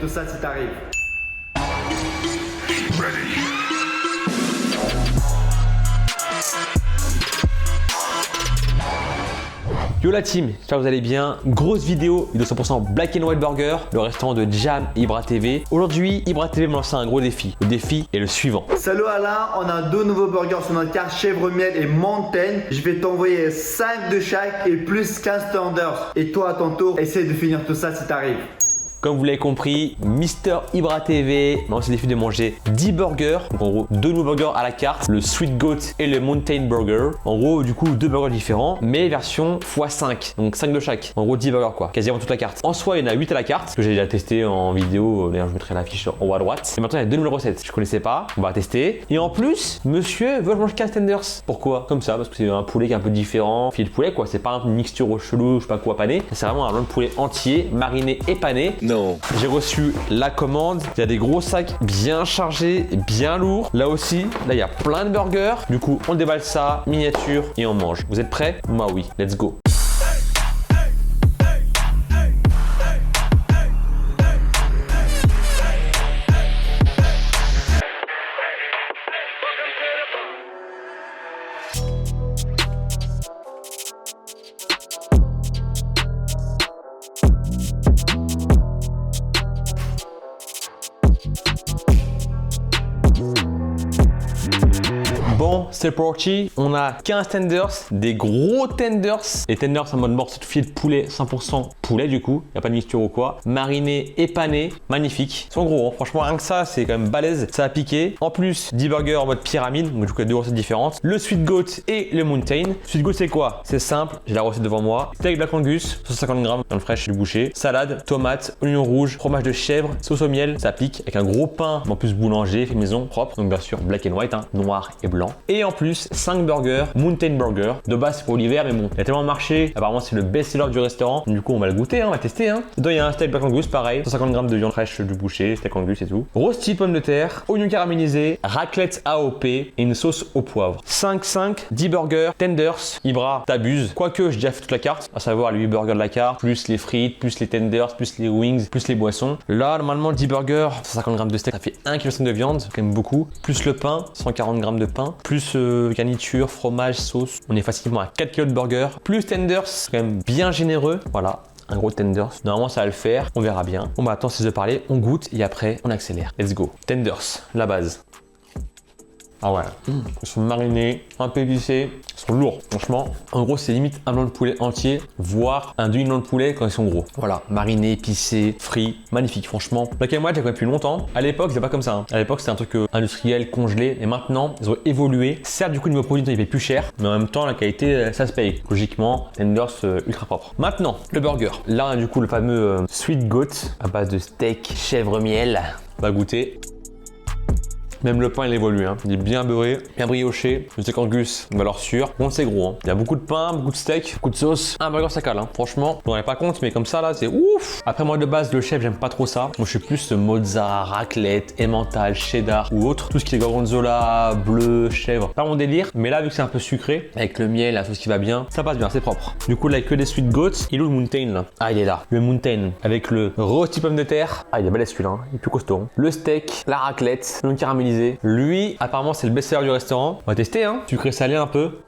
tout ça si t'arrives. Yo la team, j'espère que vous allez bien. Grosse vidéo de 100% Black and White Burger, le restaurant de Jam et Ibra TV. Aujourd'hui, Ibra TV me lance un gros défi. Le défi est le suivant. Salut Alain, on a deux nouveaux burgers sur notre carte, chèvre miel et mountain. Je vais t'envoyer 5 de chaque et plus 15 tenders. Et toi à ton tour, essaye de finir tout ça si t'arrives. Comme vous l'avez compris, Mister Ibra TV m'a lancé le défi de manger 10 burgers. Donc en gros, deux nouveaux burgers à la carte, le Sweet Goat et le Mountain Burger. En gros, du coup, deux burgers différents, mais version x5. Donc 5 de chaque. En gros, 10 burgers quoi, quasiment toute la carte. En soi, il y en a 8 à la carte, que j'ai déjà testé en vidéo. D'ailleurs, je mettrai l'affiche en haut à droite. Et maintenant, il y a deux nouvelles recettes. Je connaissais pas, on va tester. Et en plus, monsieur veut manger 15 tenders. Pourquoi? Comme ça, parce que c'est un poulet qui est un peu différent. Filet de poulet quoi, c'est pas une mixture au chelou, je sais pas quoi pané. C'est vraiment un blanc de poulet entier, mariné et pané. Non. J'ai reçu la commande, il y a des gros sacs bien chargés, bien lourds. Là aussi, là il y a plein de burgers. Du coup, on déballe ça, miniature et on mange. Vous êtes prêts? Moi oui, let's go. Bon, c'est parti. On a 15 tenders, des gros tenders. Les tenders en mode morceau de filet de poulet, 100% poulet du coup. Il n'y a pas de mixture ou quoi. Mariné et pané, magnifique. Ils sont gros, hein. Franchement, rien que ça, c'est quand même balèze. Ça a piqué. En plus, 10 burgers en mode pyramide. Donc, du coup, il y a deux recettes différentes. Le Sweet Goat et le Mountain. Sweet Goat, c'est quoi? C'est simple. J'ai la recette devant moi. Steak Black Angus, 150 grammes dans le fraîche du boucher. Salade, tomate, oignon rouge, fromage de chèvre, sauce au miel. Ça pique avec un gros pain, en plus boulanger, fait maison, propre. Donc, bien sûr, black and white, hein, noir et blanc. Et en plus, 5 burgers, Mountain Burger. De base, c'est pour l'hiver, mais bon, il y a tellement marché. Apparemment, c'est le best-seller du restaurant. Du coup, on va le goûter, hein, on va tester. Hein. Dedans, il y a un steak Black Angus, pareil. 150 grammes de viande fraîche du boucher, steak Angus et tout. Rosti pommes de terre, oignons caramélisés, raclette AOP et une sauce au poivre. 5, 10 burgers, tenders. Ibra, t'abuses. Quoique, j'ai déjà fait toute la carte, à savoir les 8 burgers de la carte, plus les frites, plus les tenders, plus les wings, plus les boissons. Là, normalement, 10 burgers, 150 grammes de steak, ça fait 1,5 kg de viande, c'est quand même beaucoup. Plus le pain, 140 grammes de pain, plus garniture, fromage, sauce. On est facilement à 4 kg de burger. Plus tenders, c'est quand même bien généreux. Voilà. Un gros tenders. Normalement, ça va le faire. On verra bien. On va attendre ces de parler. On goûte et après, on accélère. Let's go. Tenders, la base. Ah ouais, ils sont marinés, un peu épicés, ils sont lourds, franchement. En gros, c'est limite un blanc de poulet entier, voire un demi-blanc de poulet quand ils sont gros. Voilà, marinés, épicés, frits, magnifique, franchement. Black and White, j'ai connu depuis longtemps. À l'époque, c'était pas comme ça. Hein. À l'époque, c'était un truc industriel, congelé, et maintenant, ils ont évolué. Certes, du coup, niveau produit, il paye plus cher, mais en même temps, la qualité, ça se paye. Logiquement, tenders ultra propre. Maintenant, le burger. Là, on a du coup le fameux Sweet Goat à base de steak, chèvre miel. On va goûter. Même le pain il évolue, hein. Il est bien beurré, bien brioché. Le steak Angus, valeur sûre. Bon, c'est gros, hein. Il y a beaucoup de pain, beaucoup de steak, beaucoup de sauce. Un burger ça cale, hein. Franchement, je m'en rendais pas compte, mais comme ça là, c'est ouf. Après, moi de base, le chef, j'aime pas trop ça. Moi, je suis plus mozza, raclette, emmental, cheddar ou autre. Tout ce qui est gorgonzola, bleu, chèvre. Pas mon délire, mais là, vu que c'est un peu sucré, avec le miel, la sauce qui va bien, ça passe bien, c'est propre. Du coup, là, que des Sweet Goats. Il est où le Mountain là? Ah, il est là. Le Mountain avec le rôti pomme de terre. Ah, il est balèze celui-là, hein. Il est plus costaud. Hein. Le steak, la raclette, le caramélisé. Lui, apparemment, c'est le best-seller du restaurant. On va tester, hein. Sucré salé un peu.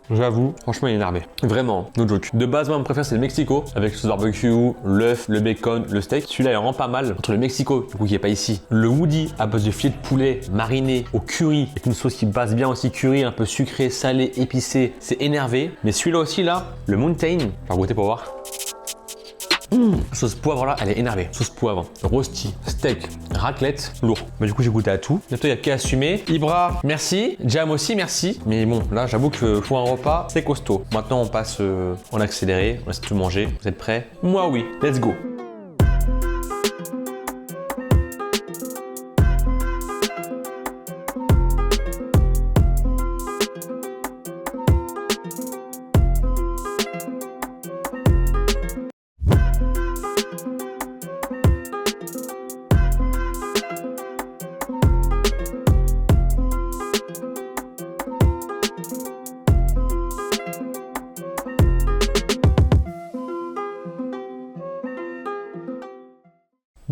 J'avoue, franchement, il est énervé. Vraiment, no joke. De base, moi, mon préféré, c'est le Mexico, avec le sauce barbecue, l'œuf, le bacon, le steak. Celui-là, il rend pas mal. Entre le Mexico, du coup, qui est pas ici, le Woody, à base de filet de poulet mariné au curry, avec une sauce qui passe bien aussi, curry, un peu sucré, salé, épicé. C'est énervé. Mais celui-là aussi, là, le Mountain, je vais goûter pour voir. Sauce poivre là, elle est énervée. Sauce poivre, rosti, steak, raclette, lourd. Bah, du coup, j'ai goûté à tout. Bientôt, il n'y a qu'à assumer. Ibra, merci. Jam aussi, merci. Mais bon, là, j'avoue que pour un repas, c'est costaud. Maintenant, on passe en accéléré. On laisse tout manger. Vous êtes prêts? Moi, oui. Let's go.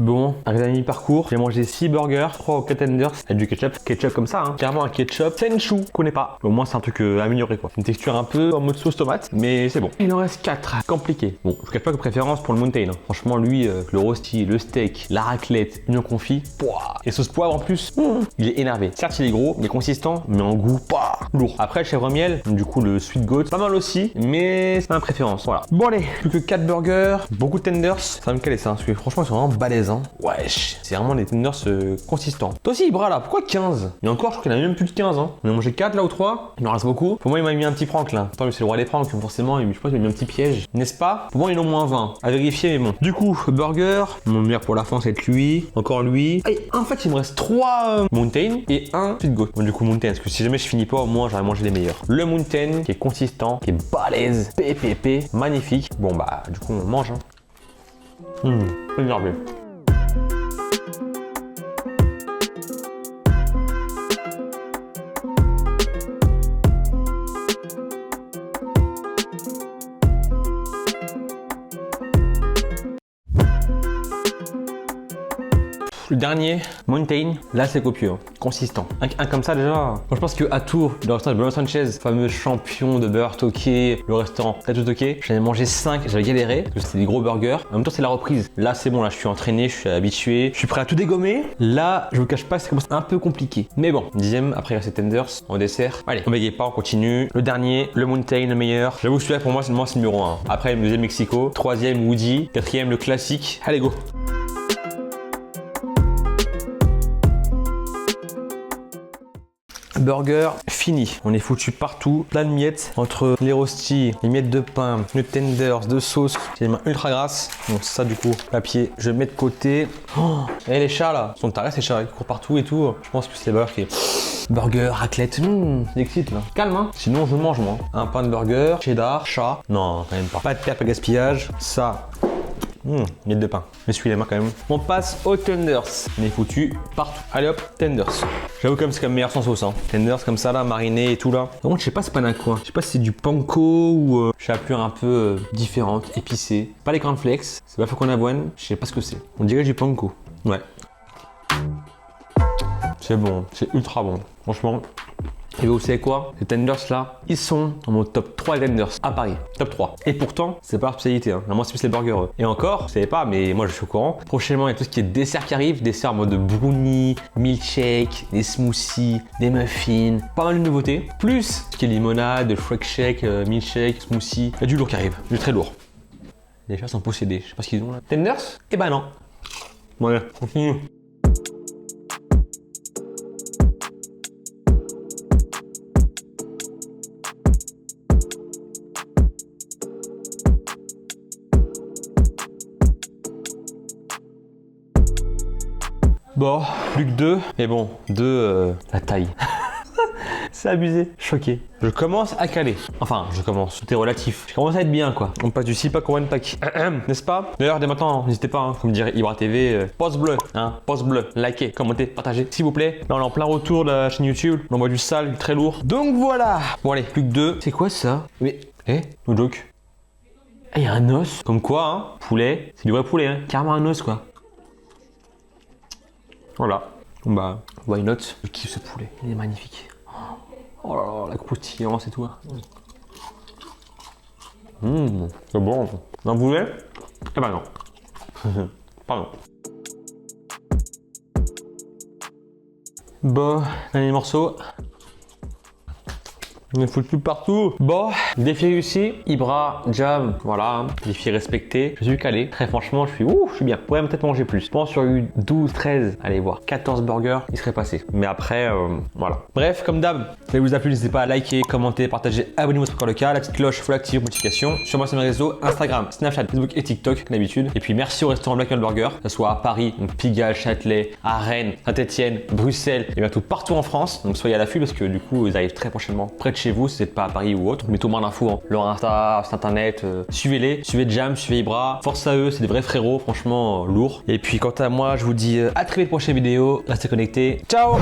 Bon, arrivé à mi-parcours, j'ai mangé 6 burgers, 3 au tenders avec du ketchup. Ketchup comme ça, hein. Carrément un ketchup Senchu, connais pas. Au moins c'est un truc amélioré quoi. Une texture un peu en mode sauce tomate, mais c'est bon. Il en reste 4. Compliqué. Bon, je cache pas que préférence pour le mountain. Hein. Franchement, lui, le rosti, le steak, la raclette, l'oignon confit, pouah. Et sauce poivre en plus, il est énervé. Certes, il est gros, il est consistant, mais en goût, pas lourd. Après, le chèvre miel, du coup, le sweet goat, pas mal aussi, mais c'est ma préférence. Voilà. Bon, allez, plus que 4 burgers, beaucoup de tenders. Ça va me caler ça, parce que franchement, ils sont vraiment balèzes. Hein. Wesh, c'est vraiment des tenders consistants. Toi aussi, Ibra là, pourquoi 15? Et encore, je crois qu'il en a même plus de 15. Hein. On a mangé 4 là ou 3, il en reste beaucoup. Pour moi, il m'a mis un petit prank là. Attends, c'est le roi des pranks, forcément, je pense qu'il m'a mis un petit piège, n'est-ce pas? Pour moi, il en a au moins 20. À vérifier, mais bon. Du coup, burger, mon meilleur pour la fin, c'est lui, encore lui. Et en fait, il me reste 3 mountain et 1 sweet goat. Bon, du coup, mountain, parce que si jamais je finis pas, au moins, j'aurais mangé les meilleurs. Le mountain, qui est consistant, qui est balèze, PPP, magnifique. Bon, bah, du coup, on mange. Hein. Énervé. Le dernier, Mountain, là c'est copieux, hein. Consistant. Un comme ça déjà. Moi je pense qu'à Tours, le restaurant de Bruno Sanchez, fameux champion de beurre toqué, le restaurant Tatou Toqué, j'en ai mangé 5, j'avais galéré, parce que c'était des gros burgers. En même temps c'est la reprise. Là c'est bon, là je suis entraîné, je suis habitué, je suis prêt à tout dégommer. Là, je vous cache pas, c'est un peu compliqué. Mais bon, 10e, après il reste tenders, en dessert. Allez, on bégaye pas, on continue. Le dernier, le Mountain, le meilleur. J'avoue celui-là pour moi c'est le numéro 1. Après le deuxième Mexico, 3e Woody, 4e le classique. Allez go. Burger fini, on est foutu partout, plein de miettes entre les rostis, les miettes de pain, le tenders, de sauce, j'ai les mains ultra grasses. Donc ça du coup, papier, je mets de côté. Oh, et les chats là, sont tarés ces chats, ils courent partout et tout. Je pense que c'est les burgers qui burger, raclette, j'excite là. Calme hein, sinon je mange moi. Un pain de burger, cheddar, chat, non quand même pas. Pas de perte, pas de gaspillage, ça. Miettes de pain. M'essuie les mains quand même. On passe aux tenders. On est foutu partout. Allez hop, tenders. J'avoue comme c'est quand même meilleur sans sauce. Hein. Tenders comme ça là, mariné et tout là. Par contre, je sais pas c'est pas d'un quoi. Je sais pas si c'est du panko ou chapelure un peu différente, épicée. Pas les cornflakes, c'est pas flocon d'avoine. Je sais pas ce que c'est. On dirait du panko. Ouais. C'est bon, c'est ultra bon. Franchement. Et vous savez quoi? Les tenders là, ils sont dans mon top 3 tenders à Paris. Top 3. Et pourtant, c'est pas leur spécialité. Hein. Moi, c'est plus les burgers. Et encore, vous savez pas, mais moi je suis au courant. Prochainement, il y a tout ce qui est dessert qui arrive. Dessert en mode brownie, milkshake, des smoothies, des muffins. Pas mal de nouveautés. Plus ce qui est limonade, freak shake, milkshake, smoothie. Il y a du lourd qui arrive. Du très lourd. Les chats sont possédés. Je sais pas ce qu'ils ont là. Tenders? Eh ben non. Ouais, continue. Bon, plus que 2. Mais bon, 2, la taille. C'est abusé. Choqué. Je commence à caler. Enfin, je commence. Tout est relatif. Je commence à être bien, quoi. On passe du 6 pack au 1 pack. N'est-ce pas? D'ailleurs, dès maintenant, n'hésitez pas, hein, comme dirait Ibra TV, pouce bleu, hein, pouce bleu, likez, commentez, partagez, s'il vous plaît. Là, on est en plein retour de la chaîne YouTube. On envoie du sale, du très lourd. Donc voilà. Bon, allez, plus que 2. C'est quoi ça? Mais, no joke. Ah, il y a un os. Comme quoi, hein, poulet, c'est du vrai poulet, hein. Carrément un os, quoi. Voilà, bah, why not? Je kiffe ce poulet, il est magnifique. Oh là là, la croustillance et tout. C'est bon. Vous voulez? Eh ben non. Pardon. Bon, dernier morceau. On est foutu partout. Bon, défi réussi. Ibra, jam, voilà, défi respecté. Je suis calé. Très franchement, je suis bien. Je pourrais peut-être manger plus. Je pense sur eu 12, 13, allez voir, 14 burgers, il serait passé. Mais après, voilà. Bref, comme d'hab, si ça vous a plu, n'hésitez pas à liker, commenter, partager, abonnez-vous si c'est encore le cas. La petite cloche, faut l'activer pour notification. Sur moi, sur mes réseaux, Instagram, Snapchat, Facebook et TikTok, comme d'habitude. Et puis merci au restaurant Black Burger, que ce soit à Paris, donc Pigalle, Châtelet, à Rennes, Saint-Etienne, Bruxelles et bientôt partout en France. Donc soyez à l'affût parce que du coup, ils arrivent très prochainement près de chez vous si vous n'êtes pas à Paris ou autre. Mettez au moins l'info, hein. Leur Insta, site internet, suivez-les, suivez Jam, suivez Ibra. Force à eux, c'est des vrais frérots, franchement lourds. Et puis quant à moi, je vous dis à très vite pour prochaine vidéo. Restez connectés. Ciao!